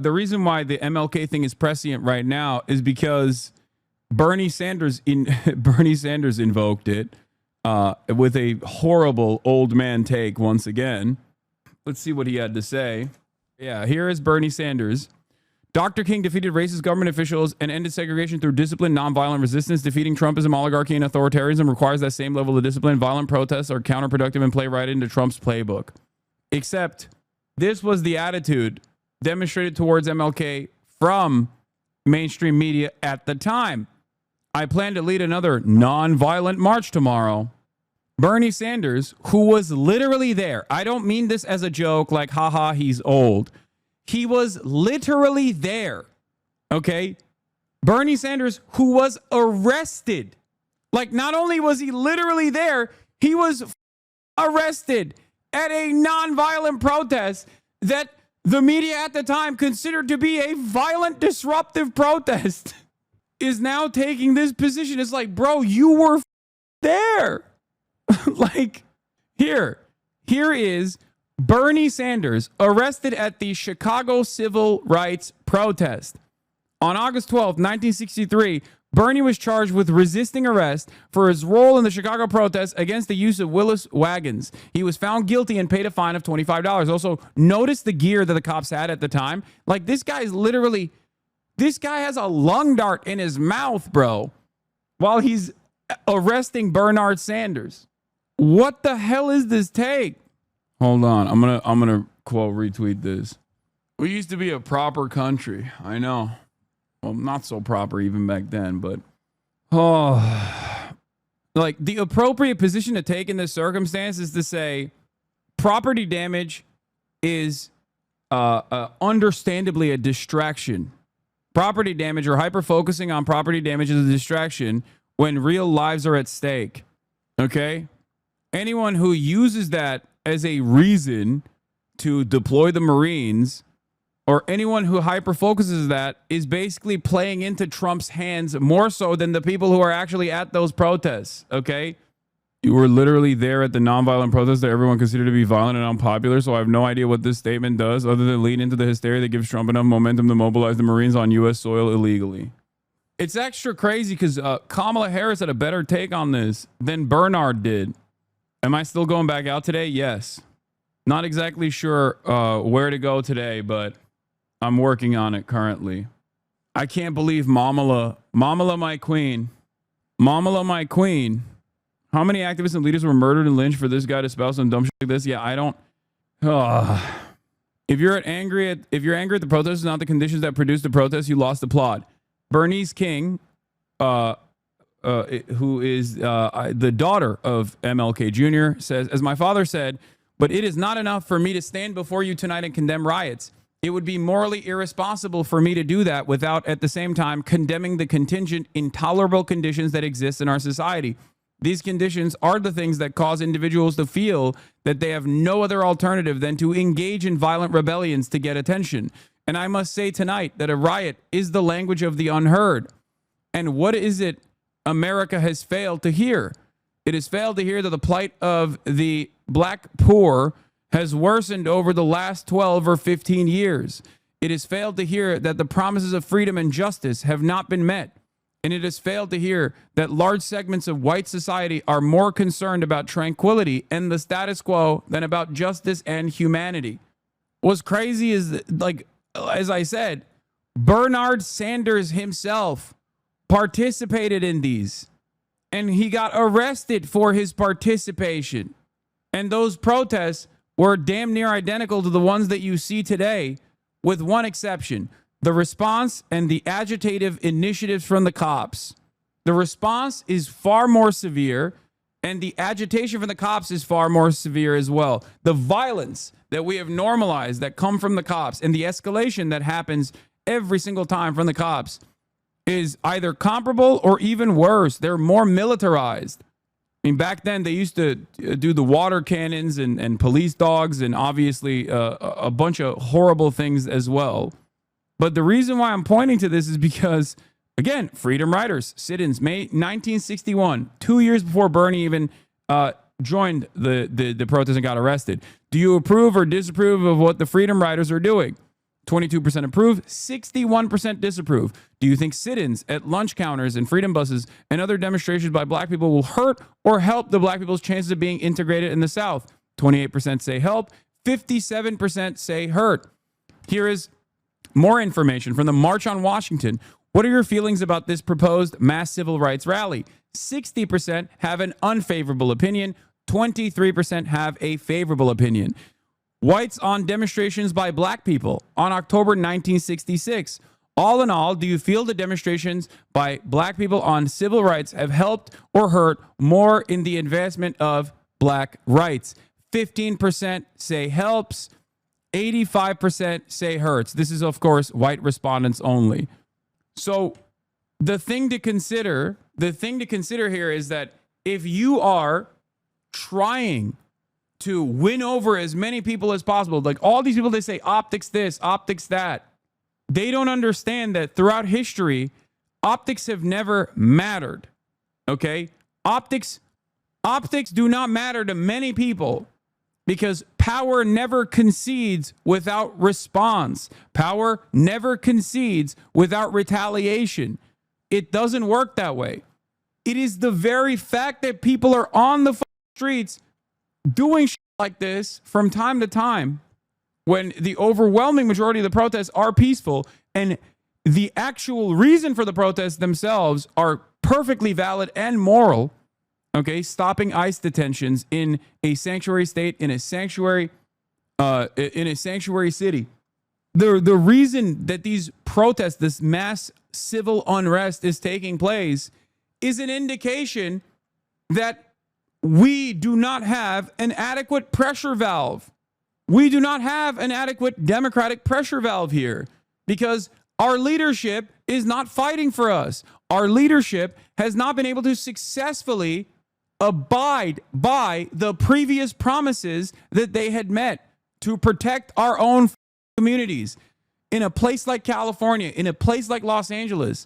the reason why the MLK thing is prescient right now is because Bernie Sanders invoked it with a horrible old man take once again. Let's see what he had to say. Yeah, here is Bernie Sanders. Dr. King defeated racist government officials and ended segregation through discipline, nonviolent resistance. Defeating Trumpism, oligarchy, and authoritarianism requires that same level of discipline. Violent protests are counterproductive and play right into Trump's playbook. Except this was the attitude demonstrated towards MLK from mainstream media at the time. I plan to lead another nonviolent march tomorrow. Bernie Sanders, who was literally there. I don't mean this as a joke, like, haha, he's old. He was literally there. Okay? Bernie Sanders, who was arrested. Like, not only was he literally there, he was arrested at a nonviolent protest that the media at the time considered to be a violent, disruptive protest, is now taking this position. It's like, bro, you were there. Like, here is Bernie Sanders arrested at the Chicago civil rights protest. On August 12, 1963, Bernie was charged with resisting arrest for his role in the Chicago protests against the use of Willis wagons. He was found guilty and paid a fine of $25. Also, notice the gear that the cops had at the time. Like, this guy has a lung dart in his mouth, bro, while he's arresting Bernard Sanders. What the hell is this take? Hold on. I'm gonna quote retweet this. We used to be a proper country. I know. Well, not so proper even back then, but like, the appropriate position to take in this circumstance is to say property damage is understandably a distraction. Property damage, or hyper focusing on property damage, is a distraction when real lives are at stake. Okay? Anyone who uses that as a reason to deploy the Marines, or anyone who hyper focuses that, is basically playing into Trump's hands more so than the people who are actually at those protests. Okay? You were literally there at the nonviolent protests that everyone considered to be violent and unpopular, so I have no idea what this statement does other than lead into the hysteria that gives Trump enough momentum to mobilize the Marines on U.S. soil illegally. It's extra crazy because Kamala Harris had a better take on this than Bernard did. Am I still going back out today? Yes. Not exactly sure where to go today, but I'm working on it currently. I can't believe Mamala, my queen. Mamala, my queen. How many activists and leaders were murdered and lynched for this guy to spout some dumb shit like this? Yeah, I don't. If you're angry at the protest, not the conditions that produced the protest, you lost the plot. Bernice King, who is the daughter of MLK Jr., says, as my father said, but it is not enough for me to stand before you tonight and condemn riots. It would be morally irresponsible for me to do that without at the same time condemning the contingent, intolerable conditions that exist in our society. These conditions are the things that cause individuals to feel that they have no other alternative than to engage in violent rebellions to get attention. And I must say tonight that a riot is the language of the unheard. And what is it America has failed to hear? It has failed to hear that the plight of the black poor has worsened over the last 12 or 15 years. It has failed to hear that the promises of freedom and justice have not been met. And it has failed to hear that large segments of white society are more concerned about tranquility and the status quo than about justice and humanity. What's crazy is, like, as I said, Bernard Sanders himself participated in these, and he got arrested for his participation. And those protests were damn near identical to the ones that you see today, with one exception: the response and the agitative initiatives from the cops. The response is far more severe, and the agitation from the cops is far more severe as well. The violence that we have normalized that come from the cops and the escalation that happens every single time from the cops is either comparable or even worse. They're more militarized. I mean, back then they used to do the water cannons and police dogs and obviously a bunch of horrible things as well. But the reason why I'm pointing to this is because, again, Freedom Riders, sit-ins, May 1961, 2 years before Bernie even joined the protest and got arrested. Do you approve or disapprove of what the Freedom Riders are doing? 22% approve, 61% disapprove. Do you think sit-ins at lunch counters and freedom buses and other demonstrations by black people will hurt or help the black people's chances of being integrated in the South? 28% say help, 57% say hurt. Here is more information from the March on Washington. What are your feelings about this proposed mass civil rights rally? 60% have an unfavorable opinion, 23% have a favorable opinion. Whites on demonstrations by black people on October 1966. All in all, do you feel the demonstrations by black people on civil rights have helped or hurt more in the advancement of black rights? 15% say helps, 85% say hurts. This is, of course, white respondents only. So the thing to consider here is that if you are trying to win over as many people as possible, like all these people, they say optics this, optics that. They don't understand that throughout history, optics have never mattered. Okay? Optics do not matter to many people because power never concedes without response. Power never concedes without retaliation. It doesn't work that way. It is the very fact that people are on the streets doing shit like this from time to time when the overwhelming majority of the protests are peaceful and the actual reason for the protests themselves are perfectly valid and moral. Okay, stopping ICE detentions in a sanctuary state, in a sanctuary city. The reason that these protests, this mass civil unrest is taking place is an indication that we do not have an adequate pressure valve. We do not have an adequate democratic pressure valve here because our leadership is not fighting for us. Our leadership has not been able to successfully abide by the previous promises that they had met to protect our own communities. In a place like California, in a place like Los Angeles,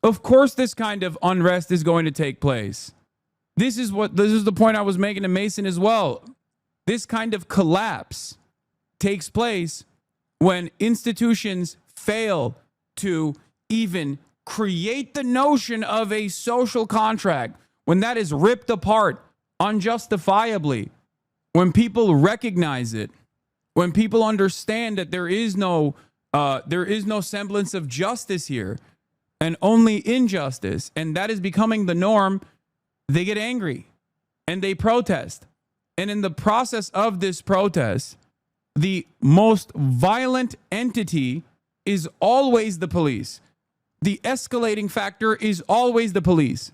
of course this kind of unrest is going to take place. This is the point I was making to Mason as well. This kind of collapse takes place when institutions fail to even create the notion of a social contract, when that is ripped apart unjustifiably, when people recognize it, when people understand that there is no semblance of justice here and only injustice, and that is becoming the norm, they get angry and they protest. And in the process of this protest, the most violent entity is always the police. The escalating factor is always the police.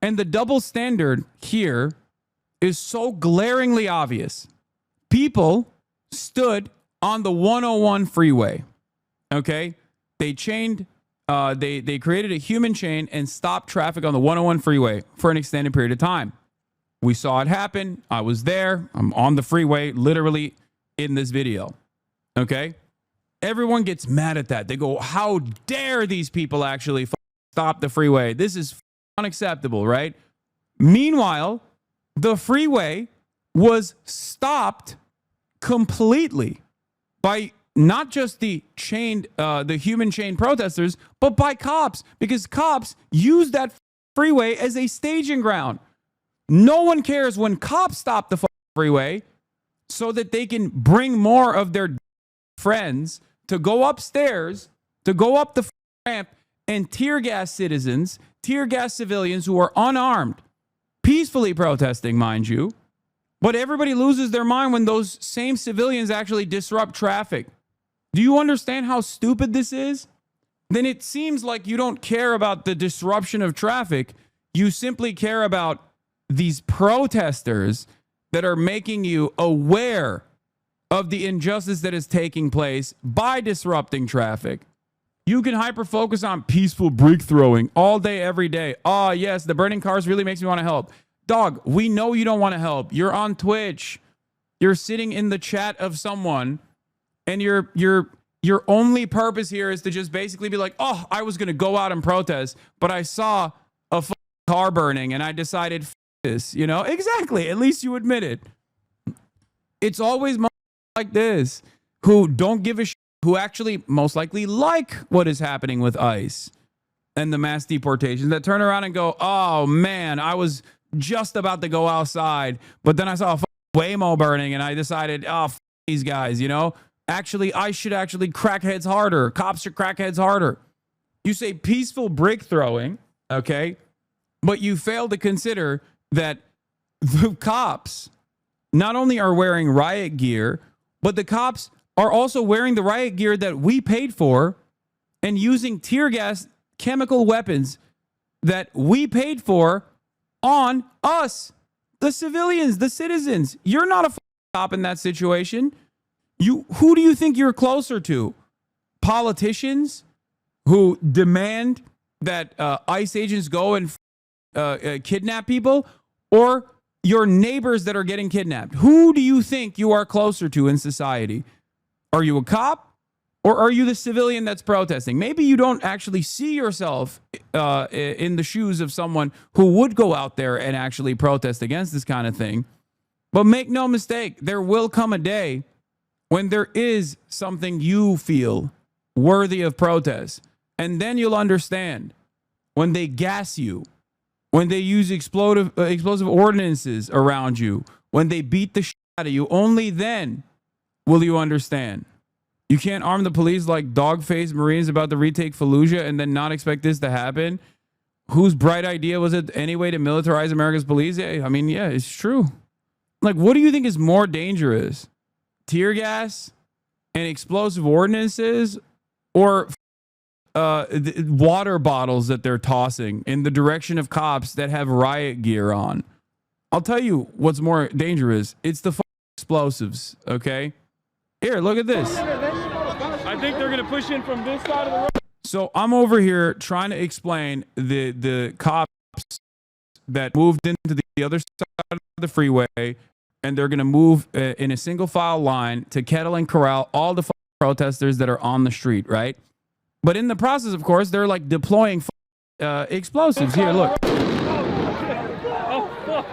And the double standard here is so glaringly obvious. People stood on the 101 freeway. Okay? They created a human chain and stopped traffic on the 101 freeway for an extended period of time. We saw it happen. I was there. I'm on the freeway, literally in this video. Okay? Everyone gets mad at that. They go, how dare these people actually stop the freeway? This is unacceptable, right? Meanwhile, the freeway was stopped completely by not just the human chain protesters, but by cops, because cops use that freeway as a staging ground. No one cares when cops stop the freeway so that they can bring more of their friends to go upstairs, to go up the ramp and tear gas citizens, tear gas civilians who are unarmed, peacefully protesting, mind you. But everybody loses their mind when those same civilians actually disrupt traffic. Do you understand how stupid this is? Then it seems like you don't care about the disruption of traffic. You simply care about these protesters that are making you aware of the injustice that is taking place by disrupting traffic. You can hyper-focus on peaceful brick throwing all day, every day. Oh, yes, the burning cars really makes me want to help. Dog, we know you don't want to help. You're on Twitch. You're sitting in the chat of someone, and your only purpose here is to just basically be like, oh, I was going to go out and protest, but I saw a car burning, and I decided this. You know, exactly. At least you admit it. It's always like this, who don't give a shit who actually most likely like what is happening with ICE and the mass deportations that turn around and go, oh man, I was just about to go outside, but then I saw a Waymo burning and I decided, oh, these guys, actually, I should actually crack heads harder. Cops should crack heads harder. You say peaceful brick throwing, okay, but you fail to consider that the cops not only are wearing riot gear, but the cops are also wearing the riot gear that we paid for and using tear gas chemical weapons that we paid for on us, the civilians, the citizens. You're not a cop in that situation. Who do you think you're closer to? Politicians who demand that ICE agents go and kidnap people, or your neighbors that are getting kidnapped? Who do you think you are closer to in society? Are you a cop, or are you the civilian that's protesting? Maybe you don't actually see yourself in the shoes of someone who would go out there and actually protest against this kind of thing. But make no mistake, there will come a day when there is something you feel worthy of protest. And then you'll understand when they gas you, when they use explosive ordinances around you, when they beat the shit out of you, only then will you understand. You can't arm the police like dog-faced Marines about to retake Fallujah and then not expect this to happen. Whose bright idea was it anyway to militarize America's police? I mean, yeah, it's true. Like, what do you think is more dangerous? Tear gas and explosive ordinances, or water bottles that they're tossing in the direction of cops that have riot gear on? I'll tell you what's more dangerous. It's the explosives, okay? Here, look at this. I think they're going to push in from this side of the road. So I'm over here trying to explain the cops that moved into the other side of the freeway, and they're going to move in a single file line to kettle and corral all the protesters that are on the street, right? But in the process, of course, they're like deploying explosives. Here, look. Oh, fuck.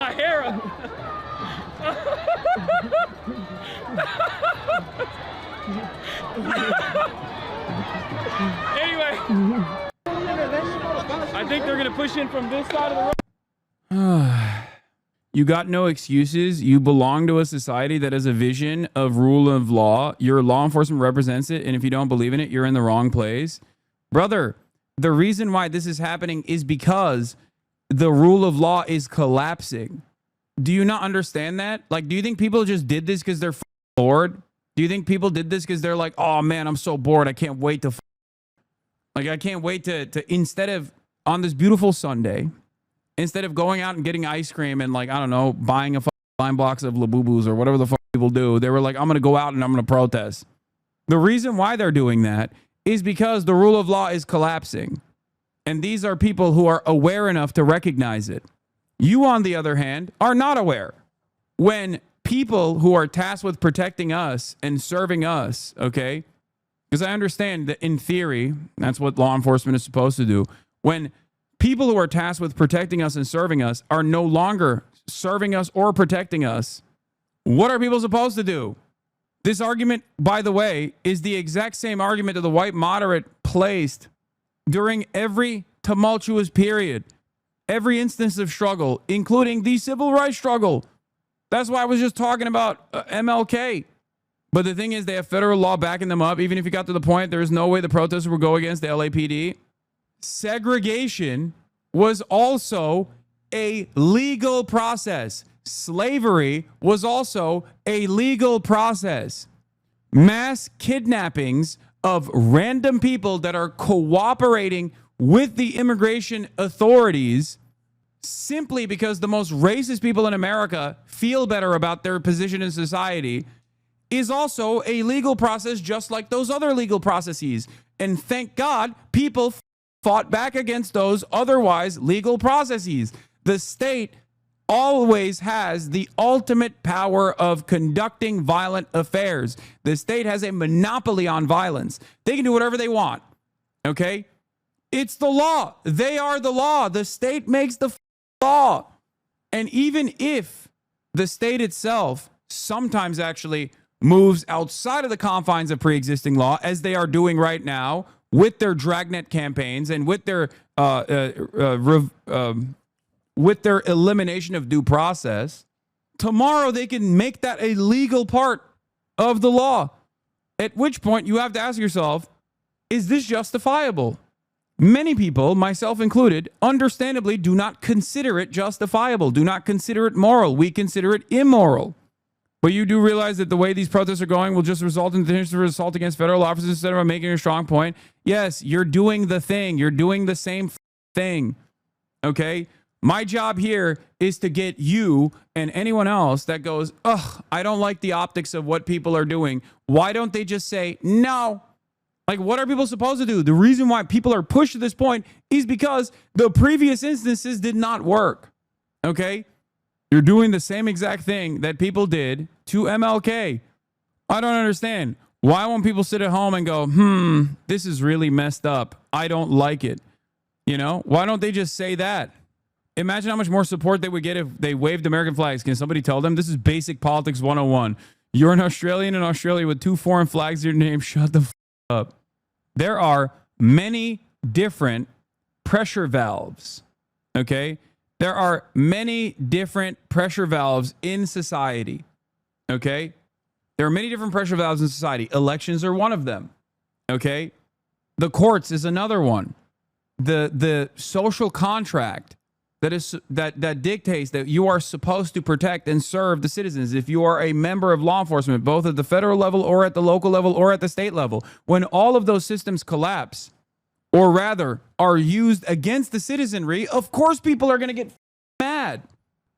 My hair. Anyway, I think they're going to push in from this side of the road. You got no excuses. You belong to a society that has a vision of rule of law. Your law enforcement represents it, and if you don't believe in it, you're in the wrong place. Brother, the reason why this is happening is because the rule of law is collapsing. Do you not understand that? Like, do you think people just did this because they're bored? Do you think people did this because they're like, oh man, I'm so bored. I can't wait to, I can't wait to instead of on this beautiful Sunday, instead of going out and getting ice cream and like, I don't know, buying a 9 blocks of Labubus or whatever the fuck people do, they were like, I'm going to go out and I'm going to protest. The reason why they're doing that is because the rule of law is collapsing. And these are people who are aware enough to recognize it. You, on the other hand, are not aware. When people who are tasked with protecting us and serving us, okay, because I understand that in theory, that's what law enforcement is supposed to do. When people who are tasked with protecting us and serving us are no longer serving us or protecting us, what are people supposed to do? This argument, by the way, is the exact same argument that the white moderate placed during every tumultuous period, every instance of struggle, including the civil rights struggle. That's why I was just talking about MLK. But the thing is, they have federal law backing them up. Even if you got to the point, there's no way the protesters will go against the LAPD. Segregation was also a legal process. Slavery was also a legal process. Mass kidnappings of random people that are cooperating with the immigration authorities simply because the most racist people in America feel better about their position in society is also a legal process, just like those other legal processes. And thank God people fought back against those otherwise legal processes. The state always has the ultimate power of conducting violent affairs. The state has a monopoly on violence. They can do whatever they want. Okay? It's the law. They are the law. The state makes the law. And even if the state itself sometimes actually moves outside of the confines of pre-existing law, as they are doing right now with their dragnet campaigns and with their elimination of due process, tomorrow they can make that a legal part of the law. At which point you have to ask yourself, is this justifiable? Many people, myself included, understandably do not consider it justifiable, do not consider it moral. We consider it immoral. But you do realize that the way these protests are going will just result in the assault against federal officers instead of making a strong point. Yes, you're doing the thing. You're doing the same thing. Okay? My job here is to get you and anyone else that goes, ugh, I don't like the optics of what people are doing. Why don't they just say no? Like, what are people supposed to do? The reason why people are pushed to this point is because the previous instances did not work. Okay? You're doing the same exact thing that people did to MLK. I don't understand. Why won't people sit at home and go, this is really messed up. I don't like it. You know, why don't they just say that? Imagine how much more support they would get if they waved American flags. Can somebody tell them? This is basic politics 101. You're an Australian in Australia with 2 foreign flags in your name. Shut the up. There are many different pressure valves. Okay? There are many different pressure valves in society. Okay? There are many different pressure valves in society. Elections are one of them. Okay? The courts is another one. The social contract that dictates that you are supposed to protect and serve the citizens if you are a member of law enforcement, both at the federal level or at the local level or at the state level. When all of those systems collapse, or rather are used against the citizenry, of course people are going to get mad.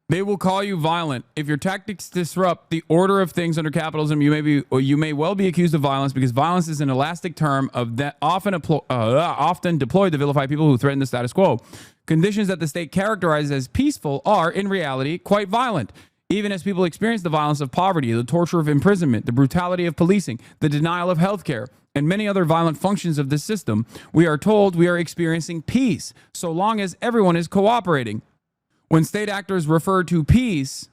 They will call you violent. If your tactics disrupt the order of things under capitalism, you may well be accused of violence, because violence is an elastic term of that often deployed to vilify people who threaten the status quo. Conditions that the state characterizes as peaceful are, in reality, quite violent. Even as people experience the violence of poverty, the torture of imprisonment, the brutality of policing, the denial of health care, and many other violent functions of this system, we are told we are experiencing peace, so long as everyone is cooperating. When state actors refer to peace,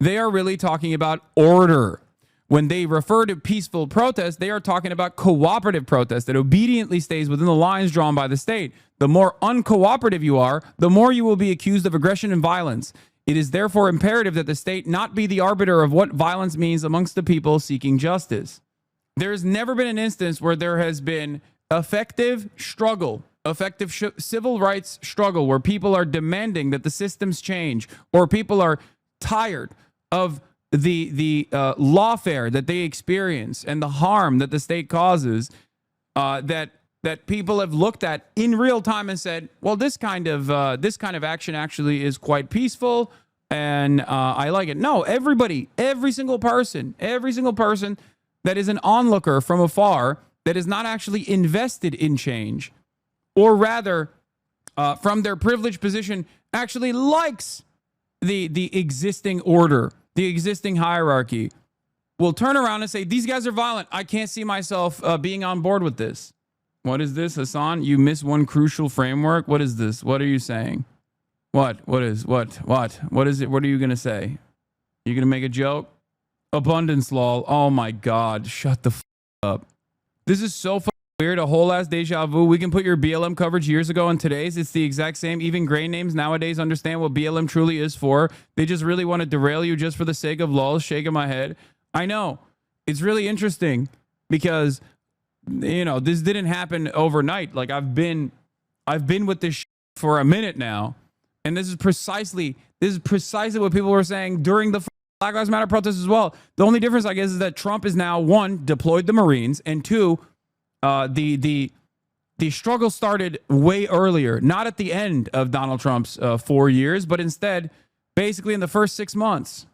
they are really talking about order. When they refer to peaceful protest, they are talking about cooperative protest that obediently stays within the lines drawn by the state. The more uncooperative you are, the more you will be accused of aggression and violence. It is therefore imperative that the state not be the arbiter of what violence means amongst the people seeking justice. There has never been an instance where there has been effective struggle, civil rights struggle, where people are demanding that the systems change, or people are tired of the lawfare that they experience and the harm that the state causes, that people have looked at in real time and said, well, this kind of action actually is quite peaceful, and I like it. No, every single person that is an onlooker from afar, that is not actually invested in change, or rather, from their privileged position, actually likes the existing order, the existing hierarchy, will turn around and say, these guys are violent. I can't see myself being on board with this. What is this, Hasan? You miss one crucial framework. What is this? What are you saying? What is it? What are you going to say? You going to make a joke? Abundance law. Oh my God. Shut the up. This is so weird. A whole ass deja vu. We can put your BLM coverage years ago and today's. It's the exact same. Even grain names nowadays understand what BLM truly is for. They just really want to derail you just for the sake of lulz. Shaking my head. I know. It's really interesting because, you know, this didn't happen overnight. Like, I've been with this for a minute now, and this is precisely what people were saying during the Black Lives Matter protests as well. The only difference, I guess, is that Trump is now, one, deployed the Marines, and two, the struggle started way earlier, not at the end of Donald Trump's 4 years, but instead, basically in the first 6 months.